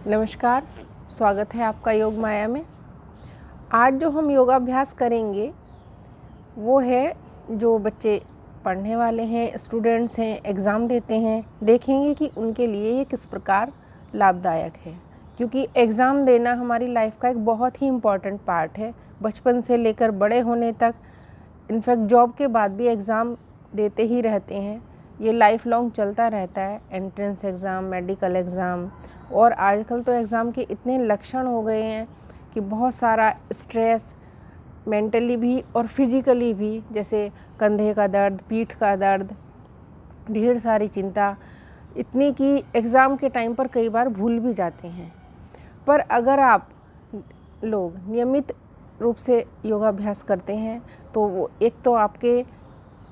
नमस्कार, स्वागत है आपका योग माया में। आज जो हम योगाभ्यास करेंगे वो है जो बच्चे पढ़ने वाले हैं, स्टूडेंट्स हैं, एग्ज़ाम देते हैं, देखेंगे कि उनके लिए ये किस प्रकार लाभदायक है। क्योंकि एग्ज़ाम देना हमारी लाइफ का एक बहुत ही इम्पॉर्टेंट पार्ट है। बचपन से लेकर बड़े होने तक, इनफैक्ट जॉब के बाद भी एग्ज़ाम देते ही रहते हैं। ये लाइफ लॉन्ग चलता रहता है। एंट्रेंस एग्ज़ाम, मेडिकल एग्ज़ाम, और आजकल तो एग्ज़ाम के इतने लक्षण हो गए हैं कि बहुत सारा स्ट्रेस, मेंटली भी और फिज़िकली भी, जैसे कंधे का दर्द, पीठ का दर्द, ढेर सारी चिंता, इतनी कि एग्ज़ाम के टाइम पर कई बार भूल भी जाते हैं। पर अगर आप लोग नियमित रूप से योगाभ्यास करते हैं तो वो एक तो आपके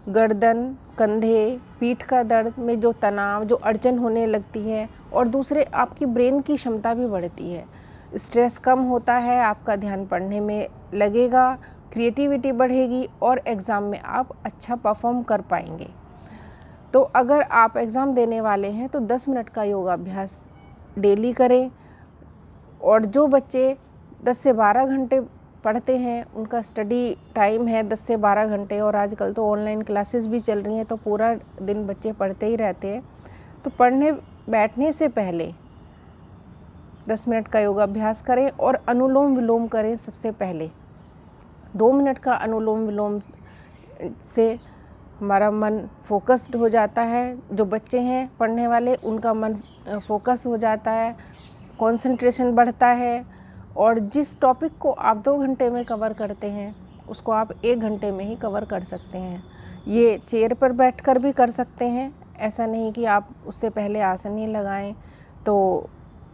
गर्दन, कंधे, पीठ का दर्द में जो तनाव, जो अड़चन होने लगती है, और दूसरे आपकी ब्रेन की क्षमता भी बढ़ती है। स्ट्रेस कम होता है, आपका ध्यान पढ़ने में लगेगा, क्रिएटिविटी बढ़ेगी और एग्ज़ाम में आप अच्छा परफॉर्म कर पाएंगे। तो अगर आप एग्ज़ाम देने वाले हैं तो 10 मिनट का योगाभ्यास डेली करें। और जो बच्चे 10 से 12 घंटे पढ़ते हैं, उनका स्टडी टाइम है 10 से 12 घंटे, और आजकल तो ऑनलाइन क्लासेस भी चल रही हैं तो पूरा दिन बच्चे पढ़ते ही रहते हैं। तो पढ़ने बैठने से पहले 10 मिनट का योगाभ्यास करें और अनुलोम विलोम करें। सबसे पहले 2 मिनट का अनुलोम विलोम से हमारा मन फोकस्ड हो जाता है। जो बच्चे हैं पढ़ने वाले, उनका मन फोकस हो जाता है, कंसंट्रेशन बढ़ता है, और जिस टॉपिक को आप 2 घंटे में कवर करते हैं उसको आप 1 घंटे में ही कवर कर सकते हैं। ये चेयर पर बैठकर भी कर सकते हैं, ऐसा नहीं कि आप उससे पहले आसन ही लगाएं। तो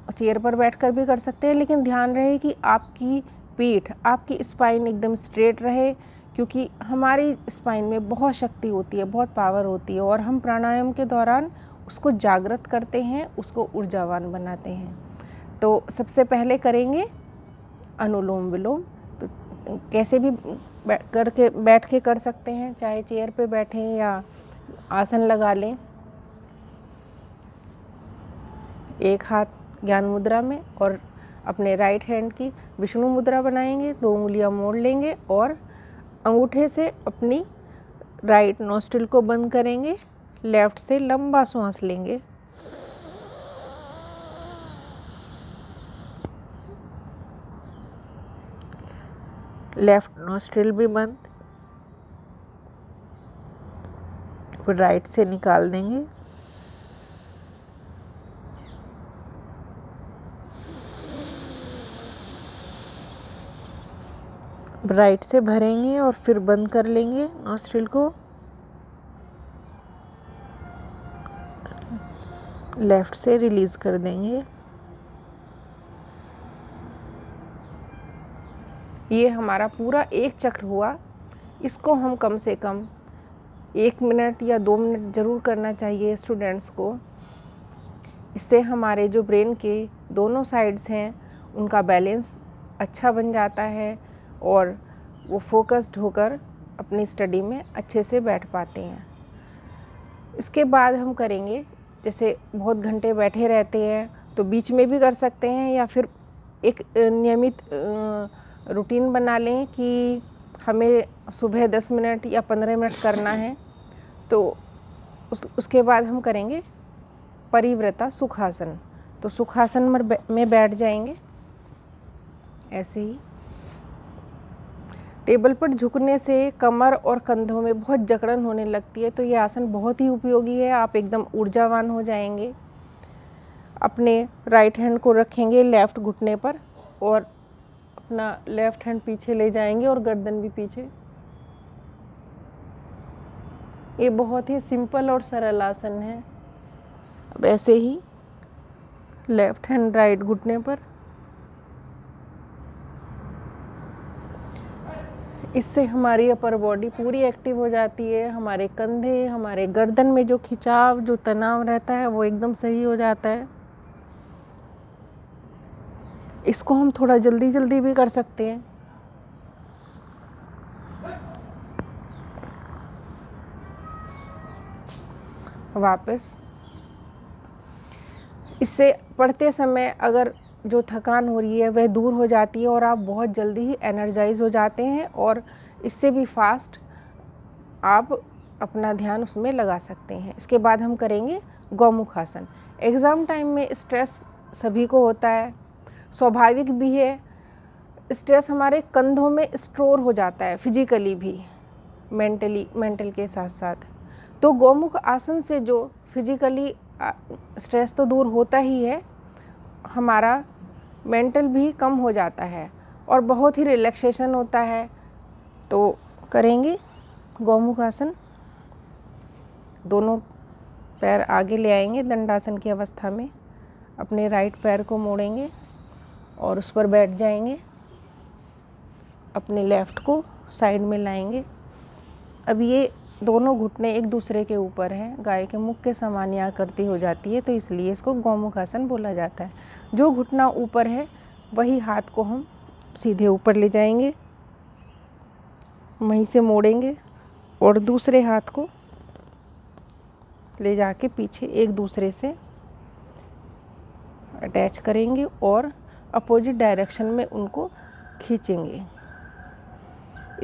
चेयर पर बैठकर भी कर सकते हैं, लेकिन ध्यान रहे कि आपकी पीठ, आपकी स्पाइन एकदम स्ट्रेट रहे, क्योंकि हमारी स्पाइन में बहुत शक्ति होती है, बहुत पावर होती है, और हम प्राणायाम के दौरान उसको जागृत करते हैं, उसको ऊर्जावान बनाते हैं। तो सबसे पहले करेंगे अनुलोम विलोम। तो कैसे भी बैठ के कर सकते हैं, चाहे चेयर पे बैठें या आसन लगा लें। एक हाथ ज्ञान मुद्रा में और अपने राइट हैंड की विष्णु मुद्रा बनाएंगे। 2 उंगलियां मोड़ लेंगे और अंगूठे से अपनी राइट नोस्ट्रिल को बंद करेंगे। लेफ्ट से लंबा सांस लेंगे। लेफ्ट नोस्ट्रिल भी बंद, फिर राइट से निकाल देंगे। राइट से भरेंगे और फिर बंद कर लेंगे नोस्ट्रिल को। लेफ्ट से रिलीज कर देंगे। ये हमारा पूरा एक चक्र हुआ। इसको हम कम से कम 1 मिनट या 2 मिनट ज़रूर करना चाहिए स्टूडेंट्स को। इससे हमारे जो ब्रेन के दोनों साइड्स हैं उनका बैलेंस अच्छा बन जाता है और वो फोकस्ड होकर अपनी स्टडी में अच्छे से बैठ पाते हैं। इसके बाद हम करेंगे, जैसे बहुत घंटे बैठे रहते हैं तो बीच में भी कर सकते हैं, या फिर एक नियमित रूटीन बना लें कि हमें सुबह 10 मिनट या 15 मिनट करना है। तो उसके बाद हम करेंगे परिव्रता सुखासन। तो सुखासन में बैठ जाएंगे ऐसे ही। टेबल पर झुकने से कमर और कंधों में बहुत जकड़न होने लगती है, तो ये आसन बहुत ही उपयोगी है। आप एकदम ऊर्जावान हो जाएंगे। अपने राइट हैंड को रखेंगे लेफ़्ट घुटने पर और अपना लेफ़्ट हैंड पीछे ले जाएंगे और गर्दन भी पीछे। ये बहुत ही सिंपल और सरल आसन है। अब ऐसे ही लेफ़्ट हैंड राइट घुटने पर। इससे हमारी अपर बॉडी पूरी एक्टिव हो जाती है। हमारे कंधे, हमारे गर्दन में जो खिंचाव, जो तनाव रहता है वो एकदम सही हो जाता है। इसको हम थोड़ा जल्दी जल्दी भी कर सकते हैं। वापस इससे पढ़ते समय अगर जो थकान हो रही है वह दूर हो जाती है और आप बहुत जल्दी ही एनर्जाइज हो जाते हैं और इससे भी फास्ट आप अपना ध्यान उसमें लगा सकते हैं। इसके बाद हम करेंगे गौमुख आसन। एग्ज़ाम टाइम में स्ट्रेस सभी को होता है, स्वाभाविक भी है। स्ट्रेस हमारे कंधों में स्टोर हो जाता है, फिजिकली भी, मेंटल के साथ साथ। तो गौमुख आसन से जो फिजिकली स्ट्रेस तो दूर होता ही है, हमारा मेंटल भी कम हो जाता है और बहुत ही रिलैक्सेशन होता है। तो करेंगे गौमुख आसन। दोनों पैर आगे ले आएंगे दंडासन की अवस्था में, अपने राइट पैर को मोड़ेंगे और उस पर बैठ जाएंगे। अपने लेफ़्ट को साइड में लाएंगे। अब ये दोनों घुटने एक दूसरे के ऊपर हैं, गाय के मुख के समान ये आकृति हो जाती है, तो इसलिए इसको गौमुख आसन बोला जाता है। जो घुटना ऊपर है वही हाथ को हम सीधे ऊपर ले जाएंगे, वहीं से मोड़ेंगे और दूसरे हाथ को ले जाके पीछे एक दूसरे से अटैच करेंगे और अपोजिट डायरेक्शन में उनको खींचेंगे।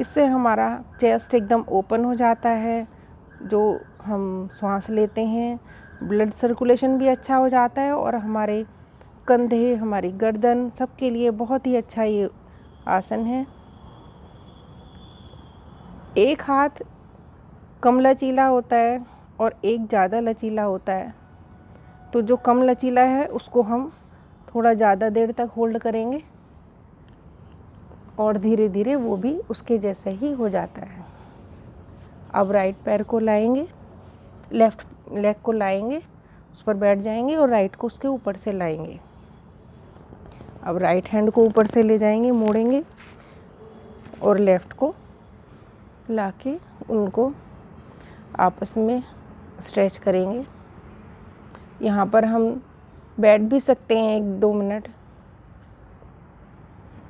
इससे हमारा चेस्ट एकदम ओपन हो जाता है। जो हम सांस लेते हैं, ब्लड सर्कुलेशन भी अच्छा हो जाता है और हमारे कंधे, हमारी गर्दन, सबके लिए बहुत ही अच्छा ये आसन है। एक हाथ कम लचीला होता है और एक ज़्यादा लचीला होता है। तो जो कम लचीला है उसको हम थोड़ा ज़्यादा देर तक होल्ड करेंगे और धीरे धीरे वो भी उसके जैसा ही हो जाता है। अब राइट पैर को लाएंगे, लेफ़्ट लेग को लाएंगे, उस पर बैठ जाएंगे और राइट को उसके ऊपर से लाएंगे। अब राइट हैंड को ऊपर से ले जाएंगे, मोड़ेंगे और लेफ़्ट को लाके उनको आपस में स्ट्रेच करेंगे। यहाँ पर हम बैठ भी सकते हैं 1-2 मिनट,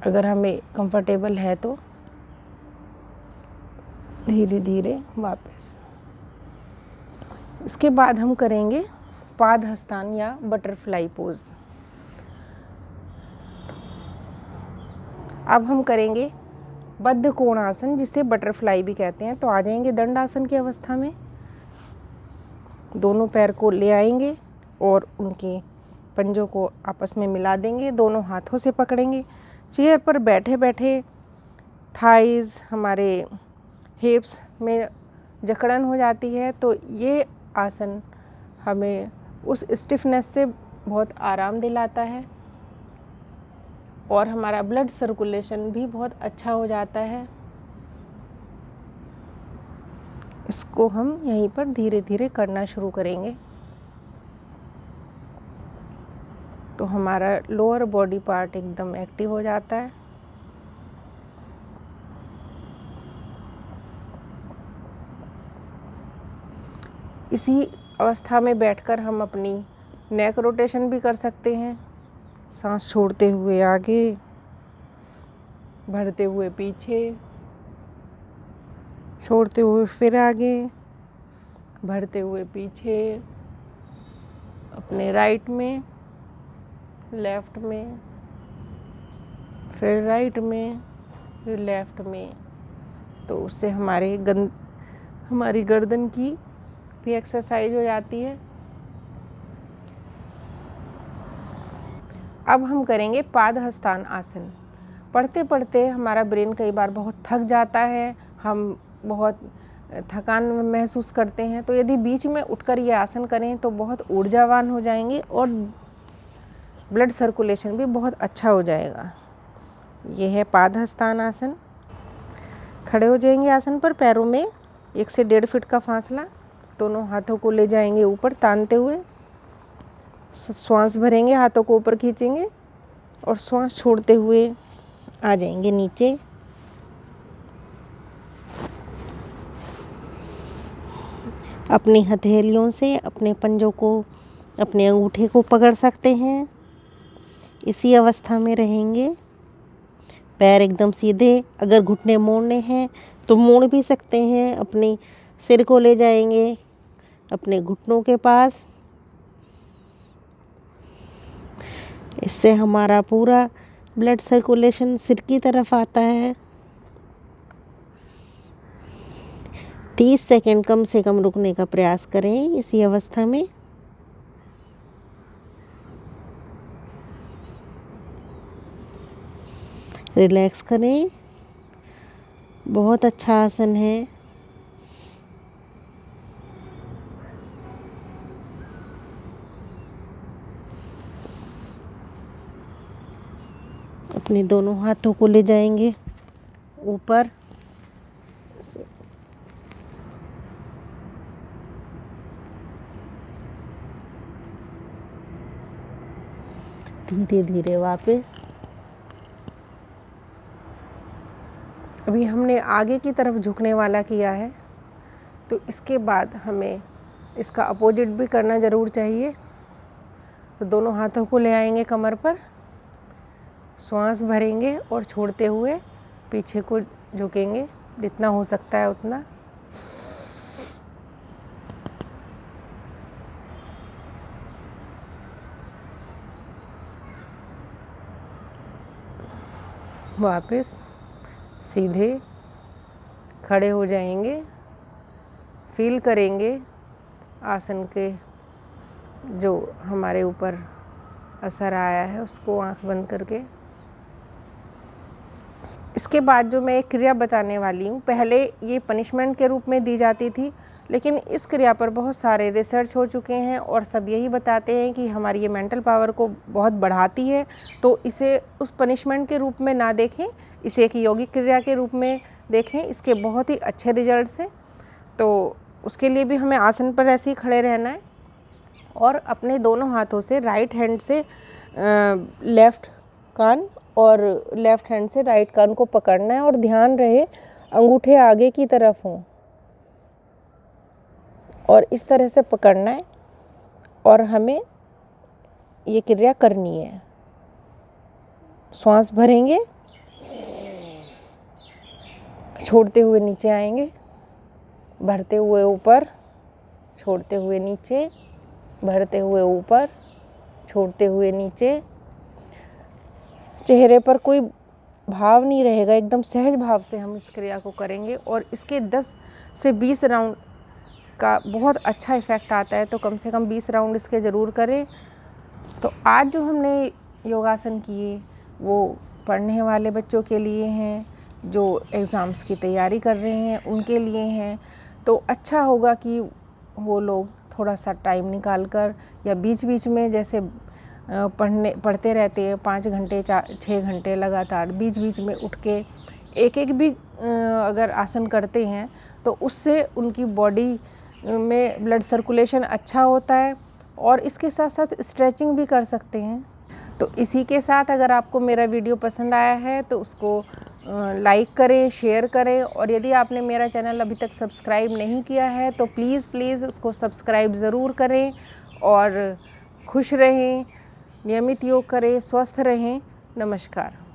अगर हमें कंफर्टेबल है तो। धीरे धीरे वापस। इसके बाद हम करेंगे पादहस्तान या बटरफ्लाई पोज। अब हम करेंगे बद्ध कोणासन, जिसे बटरफ्लाई भी कहते हैं। तो आ जाएंगे दंडासन की अवस्था में, दोनों पैर को ले आएंगे और उनके पंजों को आपस में मिला देंगे, दोनों हाथों से पकड़ेंगे। चेयर पर बैठे बैठे थाइज़, हमारे हिप्स में जकड़न हो जाती है, तो ये आसन हमें उस स्टिफनेस से बहुत आराम दिलाता है और हमारा ब्लड सर्कुलेशन भी बहुत अच्छा हो जाता है। इसको हम यहीं पर धीरे धीरे करना शुरू करेंगे तो हमारा लोअर बॉडी पार्ट एकदम एक्टिव हो जाता है। इसी अवस्था में बैठकर हम अपनी नेक रोटेशन भी कर सकते हैं, सांस छोड़ते हुए आगे, भरते हुए पीछे, छोड़ते हुए फिर आगे, भरते हुए पीछे, अपने राइट में, लेफ़्ट में, फिर राइट में, फिर लेफ़्ट में। तो उससे हमारी गर्दन की भी एक्सरसाइज हो जाती है। अब हम करेंगे पादहस्तान आसन। पढ़ते पढ़ते हमारा ब्रेन कई बार बहुत थक जाता है, हम बहुत थकान महसूस करते हैं, तो यदि बीच में उठकर ये आसन करें तो बहुत ऊर्जावान हो जाएंगे और ब्लड सर्कुलेशन भी बहुत अच्छा हो जाएगा। ये है पादहस्तान आसन। खड़े हो जाएंगे आसन पर, पैरों में 1 से 1.5 फीट का फासला, दोनों हाथों को ले जाएंगे ऊपर तानते हुए, श्वास भरेंगे, हाथों को ऊपर खींचेंगे और श्वास छोड़ते हुए आ जाएंगे नीचे। अपनी हथेलियों से अपने पंजों को, अपने अंगूठे को पकड़ सकते हैं। इसी अवस्था में रहेंगे। पैर एकदम सीधे, अगर घुटने मोड़ने हैं तो मोड़ भी सकते हैं। अपने सिर को ले जाएंगे अपने घुटनों के पास। इससे हमारा पूरा ब्लड सर्कुलेशन सिर की तरफ आता है। 30 सेकंड कम से कम रुकने का प्रयास करें इसी अवस्था में। रिलैक्स करें। बहुत अच्छा आसन है। अपने दोनों हाथों को ले जाएंगे ऊपर से। धीरे धीरे वापस। अभी हमने आगे की तरफ झुकने वाला किया है, तो इसके बाद हमें इसका अपोजिट भी करना ज़रूर चाहिए। तो दोनों हाथों को ले आएंगे कमर पर, श्वास भरेंगे और छोड़ते हुए पीछे को झुकेंगे जितना हो सकता है उतना। वापस सीधे खड़े हो जाएंगे। फील करेंगे आसन के जो हमारे ऊपर असर आया है उसको आंख बंद करके। इसके बाद जो मैं एक क्रिया बताने वाली हूँ, पहले ये पनिशमेंट के रूप में दी जाती थी, लेकिन इस क्रिया पर बहुत सारे रिसर्च हो चुके हैं और सब यही बताते हैं कि हमारी ये मेंटल पावर को बहुत बढ़ाती है। तो इसे उस पनिशमेंट के रूप में ना देखें, इसे एक यौगिक क्रिया के रूप में देखें। इसके बहुत ही अच्छे रिजल्ट्स हैं। तो उसके लिए भी हमें आसन पर ऐसे ही खड़े रहना है और अपने दोनों हाथों से राइट हैंड से लेफ़्ट कान और लेफ़्ट हैंड से राइट कान को पकड़ना है और ध्यान रहे अंगूठे आगे की तरफ हों और इस तरह से पकड़ना है और हमें ये क्रिया करनी है। श्वास भरेंगे, छोड़ते हुए नीचे आएंगे, भरते हुए ऊपर, छोड़ते हुए नीचे, भरते हुए ऊपर, छोड़ते हुए नीचे। चेहरे पर कोई भाव नहीं रहेगा, एकदम सहज भाव से हम इस क्रिया को करेंगे और इसके 10 से 20 राउंड का बहुत अच्छा इफ़ेक्ट आता है। तो कम से कम 20 राउंड इसके ज़रूर करें। तो आज जो हमने योगासन किए वो पढ़ने वाले बच्चों के लिए हैं, जो एग्ज़ाम्स की तैयारी कर रहे हैं उनके लिए हैं। तो अच्छा होगा कि वो लोग थोड़ा सा टाइम निकाल कर या बीच बीच में जैसे पढ़ते रहते हैं 5 घंटे 6 घंटे लगातार, बीच बीच में उठ के एक एक भी अगर आसन करते हैं तो उससे उनकी बॉडी में ब्लड सर्कुलेशन अच्छा होता है और इसके साथ साथ स्ट्रेचिंग भी कर सकते हैं। तो इसी के साथ अगर आपको मेरा वीडियो पसंद आया है तो उसको लाइक करें, शेयर करें और यदि आपने मेरा चैनल अभी तक सब्सक्राइब नहीं किया है तो प्लीज़ उसको सब्सक्राइब ज़रूर करें और खुश रहें, नियमित योग करें, स्वस्थ रहें। नमस्कार।